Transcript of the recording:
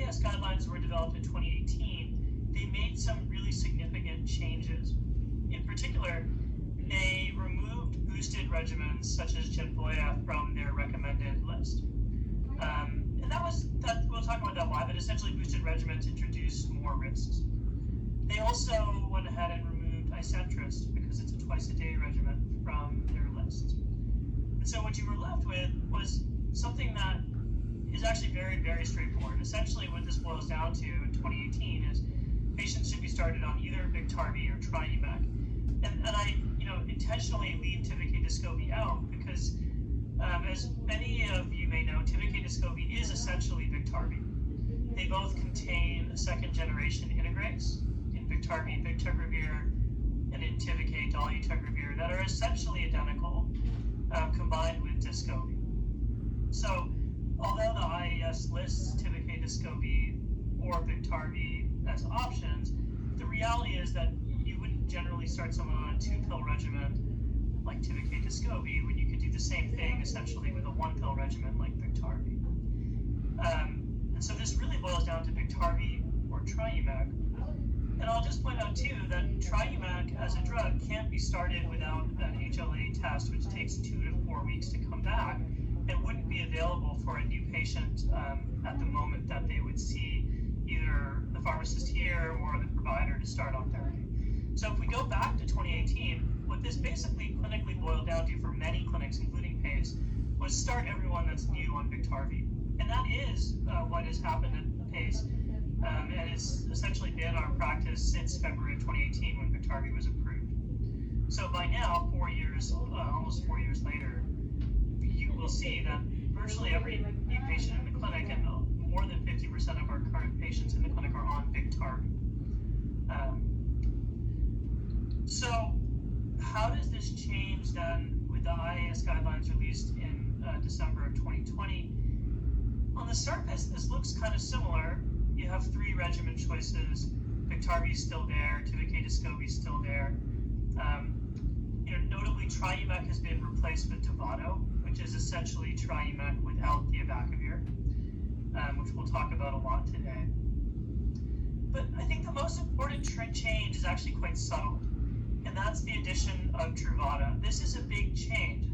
IS guidelines were developed in 2018, they made some really significant changes. In particular, they removed boosted regimens such as Genvoya from their recommended list. And we'll talk about that why, but essentially boosted regimens introduce more risks. They also went ahead and removed Icentrist because it's a twice-a-day regimen from their list. And so what you were left with was something that is actually very, very straightforward. Essentially what this boils down to in 2018 is patients should be started on either Biktarvy or Triumeq. And I intentionally leave Tivicay Descovy out because as many of you may know, Tivicay Descovy is essentially Biktarvy. They both contain a second generation integrase in Biktarvy, Bictegravir, and in Tivicay, dolutegravir, that are essentially identical combined with Descovy. So although the IAS lists Tivicay Descovy or Biktarvy as options, the reality is that you wouldn't generally start someone on a 2-pill regimen like Tivicay Descovy when you could do the same thing essentially with a 1-pill regimen like Biktarvy. And so this really boils down to Biktarvy or Triumeq. And I'll just point out too that Triumeq as a drug can't be started without an HLA test, which takes 2 to 4 weeks to come back. It wouldn't be available for a new patient at the moment that they would see either the pharmacist here or the provider to start on therapy. So if we go back to 2018, what this basically clinically boiled down to for many clinics, including PACE, was start everyone that's new on Biktarvy. And that is what has happened at PACE. And it's essentially been our practice since February of 2018 when Biktarvy was approved. So by now, 4 years, almost 4 years later, you will see that virtually every new patient in the clinic and more than 50% of our current patients in the clinic are on Biktarvy. So how does this change then with the IAS guidelines released in December of 2020? On the surface, this looks kind of similar. You have 3 regimen choices. Biktarvy is still there. Tivicay Descovy is still there. Notably, Triumeq has been replaced with Dovato, which is essentially Triumeq without the abacavir, which we'll talk about a lot today. But I think the most important change is actually quite subtle, and that's the addition of Truvada. This is a big change.